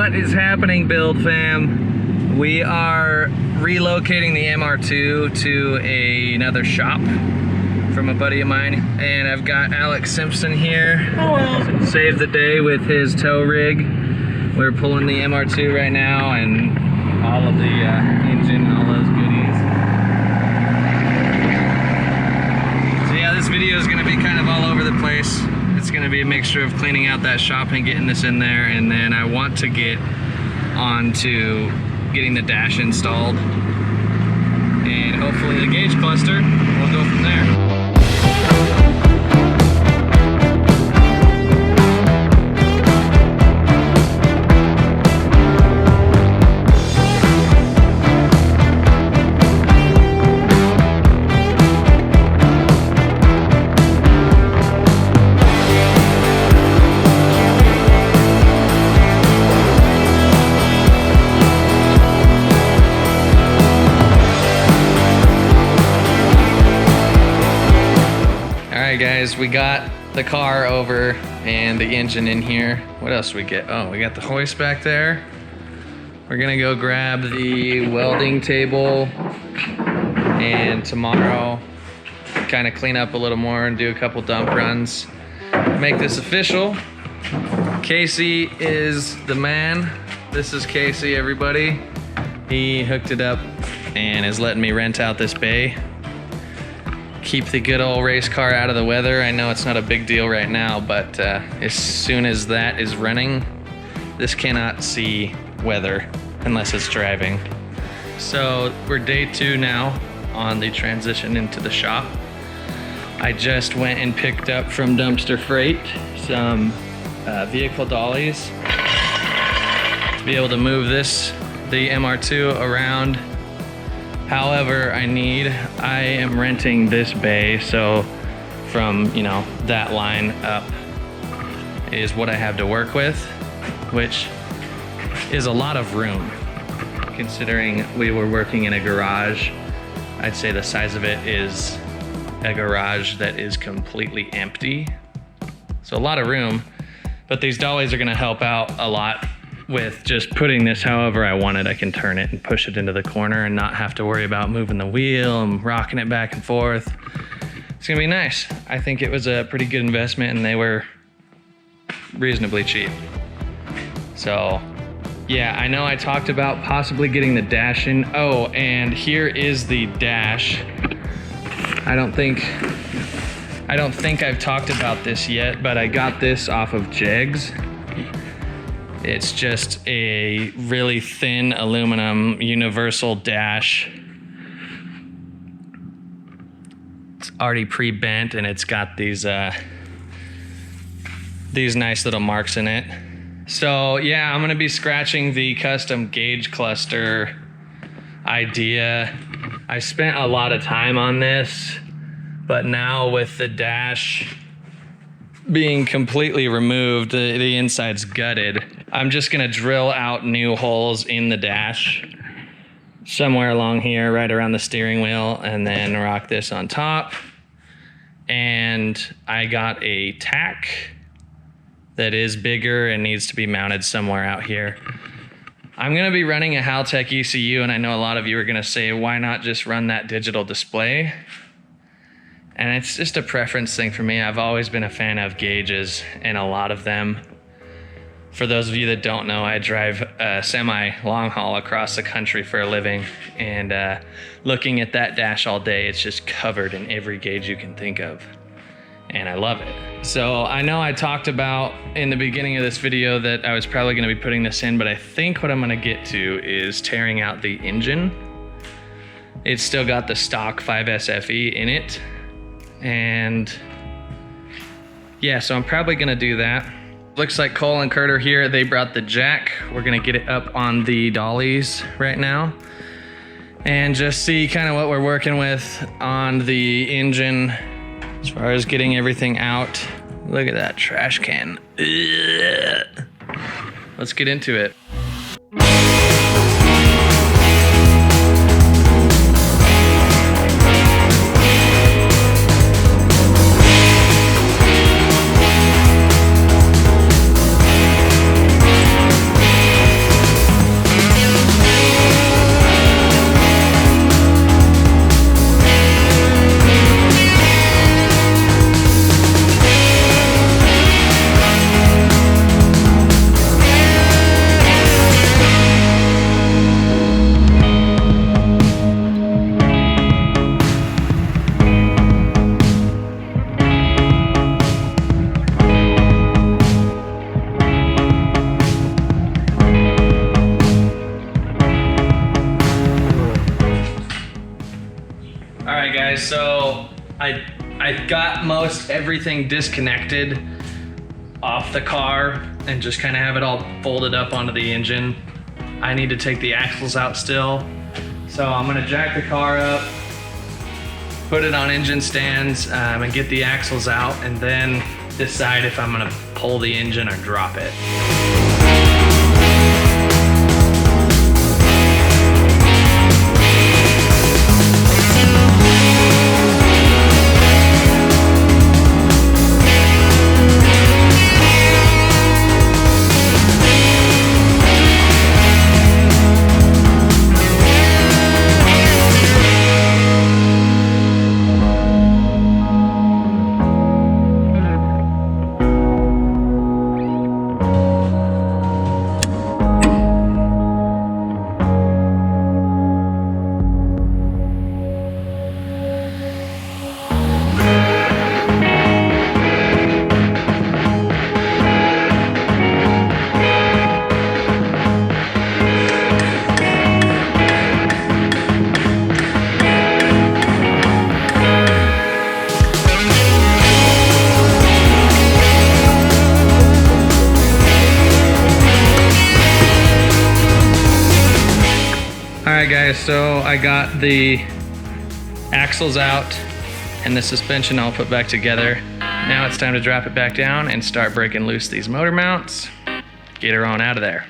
What is happening, Build fam? We are relocating the MR2 to another shop from a buddy of mine, and I've got Alex Simpson here. Hello. Saved the day with his tow rig. We're pulling the MR2 right now and all of the engine and all those goodies. So yeah, this video is gonna be kind of all over the place. It's gonna be a mixture of cleaning out that shop and getting this in there, and then I want to get on to getting the dash installed and hopefully the gauge cluster. We'll go from there. Guys, we got the car over and the engine in here. What else we get? Oh, we got the hoist back there. We're gonna go grab the welding table and tomorrow kind of clean up a little more and do a couple dump runs. Make this official. Casey is the man. This is Casey, everybody. He hooked it up and is letting me rent out this bay. Keep the good old race car out of the weather. I know it's not a big deal right now, but as soon as that is running, this cannot see weather unless it's driving. So we're day 2 now on the transition into the shop. I just went and picked up from Dumpster Freight some vehicle dollies to be able to move the MR2 around however I need. I am renting this bay, so from, you know, that line up is what I have to work with, which is a lot of room. Considering we were working in a garage, I'd say the size of it is a garage that is completely empty. So a lot of room, but these dollies are gonna help out a lot with just putting this however I want it. I can turn it and push it into the corner and not have to worry about moving the wheel and rocking it back and forth. It's gonna be nice. I think it was a pretty good investment and they were reasonably cheap. So yeah, I know I talked about possibly getting the dash in. Oh, and here is the dash. I don't think I've talked about this yet, but I got this off of Jegs. It's just a really thin aluminum universal dash. It's already pre-bent and it's got these nice little marks in it. So yeah, I'm gonna be scratching the custom gauge cluster idea. I spent a lot of time on this, but now with the dash being completely removed, the inside's gutted, I'm just gonna drill out new holes in the dash somewhere along here, right around the steering wheel, and then rock this on top. And I got a tack that is bigger and needs to be mounted somewhere out here. I'm gonna be running a Haltech ECU, and I know a lot of you are gonna say, why not just run that digital display? And it's just a preference thing for me. I've always been a fan of gauges and a lot of them. For those of you that don't know, I drive a semi long haul across the country for a living, and looking at that dash all day, it's just covered in every gauge you can think of. And I love it. So I know I talked about in the beginning of this video that I was probably gonna be putting this in, but I think what I'm gonna get to is tearing out the engine. It's still got the stock 5SFE in it. And yeah, so I'm probably gonna do that. Looks like Cole and Kurt are here. They brought the jack. We're gonna get it up on the dollies right now and just see kind of what we're working with on the engine as far as getting everything out. Look at that trash can. Ugh. Let's get into it. guys, so I got most everything disconnected off the car and just kind of have it all folded up onto the engine. I need to take the axles out still. So I'm gonna jack the car up, put it on engine stands, and get the axles out, and then decide if I'm gonna pull the engine or drop it. Alright guys, so I got the axles out and the suspension all put back together. Now it's time to drop it back down and start breaking loose these motor mounts. Get her on out of there.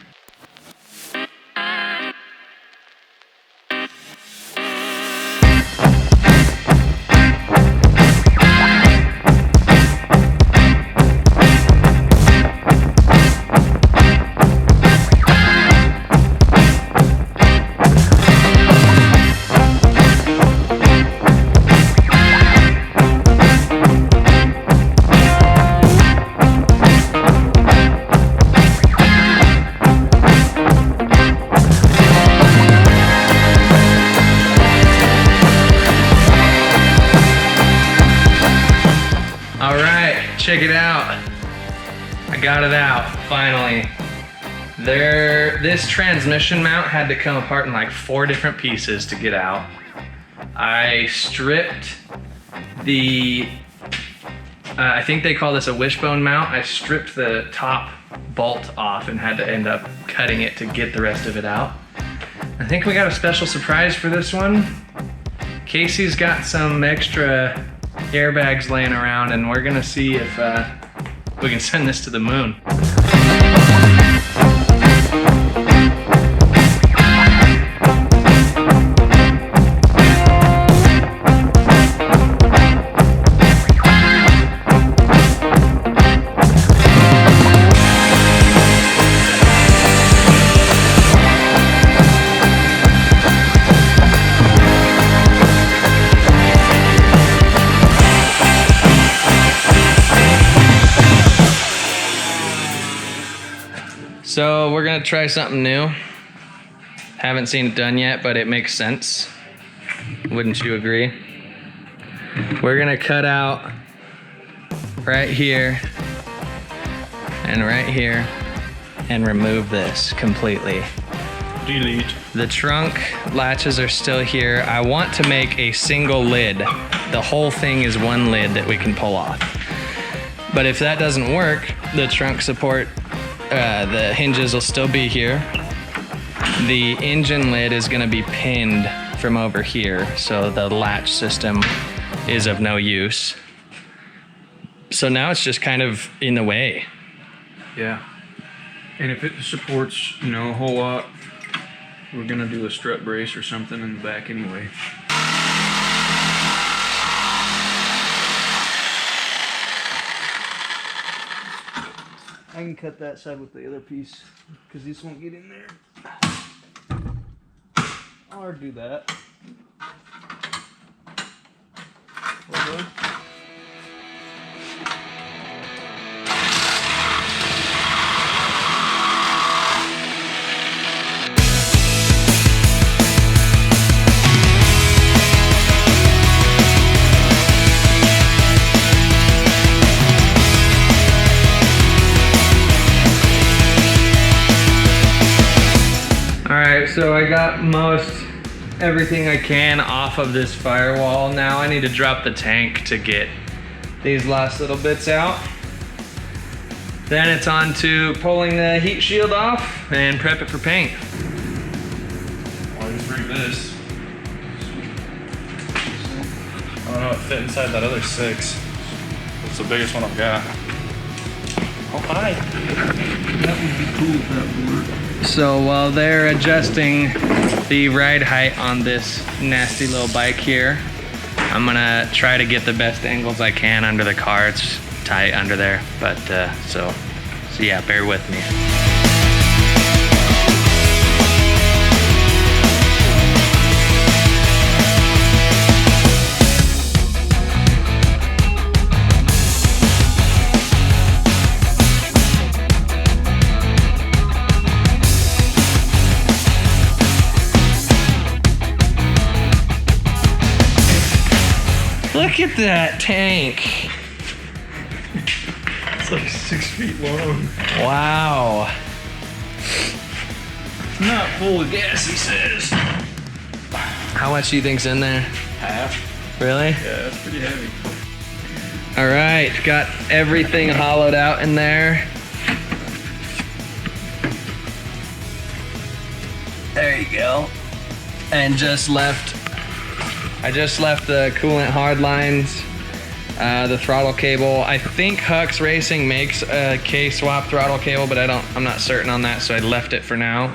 Check it out. I got it out, finally. This transmission mount had to come apart in like 4 different pieces to get out. I stripped the, I think they call this a wishbone mount. I stripped the top bolt off and had to end up cutting it to get the rest of it out. I think we got a special surprise for this one. Casey's got some extra airbags laying around, and we're gonna see if we can send this to the moon. So we're gonna try something new. Haven't seen it done yet, but it makes sense. Wouldn't you agree? We're gonna cut out right here and right here and remove this completely. Delete. The trunk latches are still here. I want to make a single lid. The whole thing is one lid that we can pull off. But if that doesn't work, the trunk support, the hinges will still be here. The engine lid is gonna be pinned from over here, so the latch system is of no use. So now it's just kind of in the way. Yeah. And if it supports, a whole lot, we're gonna do a strut brace or something in the back anyway. I can cut that side with the other piece because this won't get in there. Or do that. Hold on. So I got most everything I can off of this firewall. Now I need to drop the tank to get these last little bits out. Then it's on to pulling the heat shield off and prep it for paint. I'll just rig this. I don't know, it fit inside that other 6. It's the biggest one I've got. Oh, hi. That would be cool if that would work. So while they're adjusting the ride height on this nasty little bike here, I'm gonna try to get the best angles I can under the car. It's tight under there, but so yeah, bear with me. Look at that tank. It's like 6 feet long. Wow. It's not full of gas, he says. How much do you think's in there? Half. Really? Yeah, it's pretty heavy. All right, got everything hollowed out in there. There you go. And I just left the coolant hard lines, the throttle cable. I think Huck's Racing makes a K-swap throttle cable, but I'm not certain on that, so I left it for now.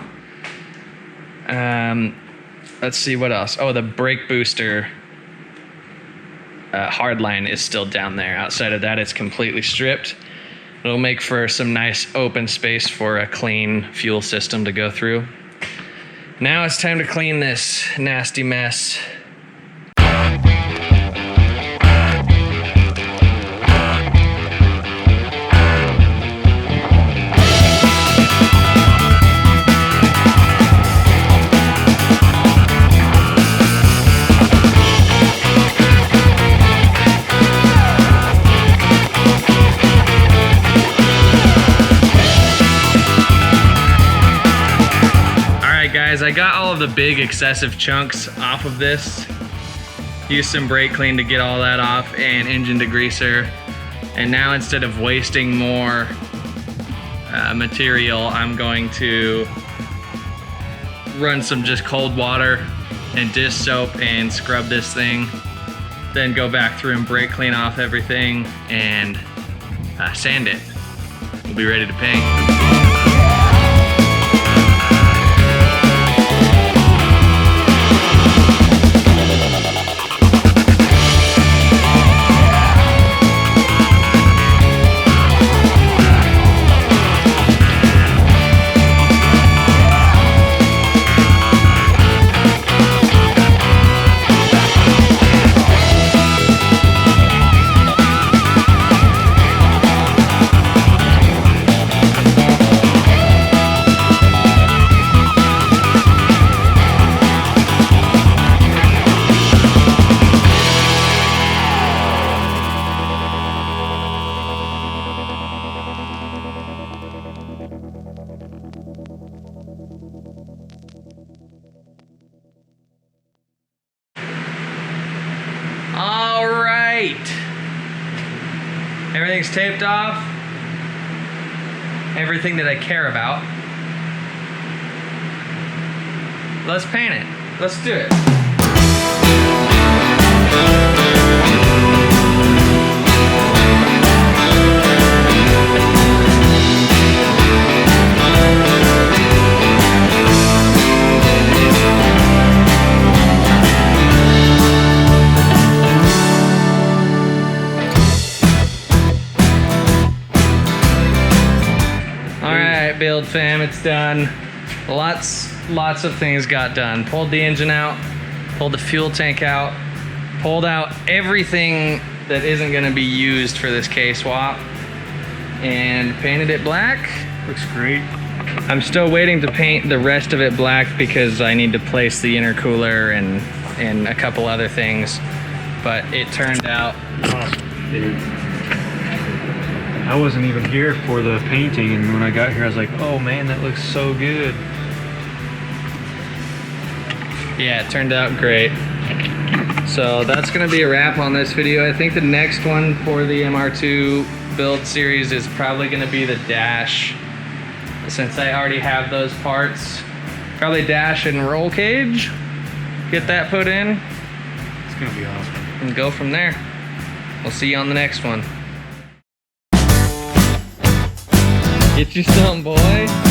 Let's see what else. Oh, the brake booster hard line is still down there. Outside of that, it's completely stripped. It'll make for some nice open space for a clean fuel system to go through. Now it's time to clean this nasty mess. Guys, I got all of the big excessive chunks off of this. Used some brake clean to get all that off and engine degreaser. And now instead of wasting more material, I'm going to run some just cold water and dish soap and scrub this thing. Then go back through and brake clean off everything and sand it. We'll be ready to paint. All right. Everything's taped off. Everything that I care about. Let's paint it. Let's do it. Build fam, it's done. Lots of things got done. Pulled the engine out, pulled the fuel tank out, pulled out everything that isn't going to be used for this K-swap, and painted it black. Looks great. I'm still waiting to paint the rest of it black because I need to place the intercooler and a couple other things, but it turned out Awesome, dude. I wasn't even here for the painting, and when I got here I was like, oh man, that looks so good. Yeah, it turned out great. So that's gonna be a wrap on this video. I think the next one for the MR2 build series is probably gonna be the dash. Since I already have those parts, probably dash and roll cage. Get that put in. It's gonna be awesome. And go from there. We'll see you on the next one. Get you some, boy.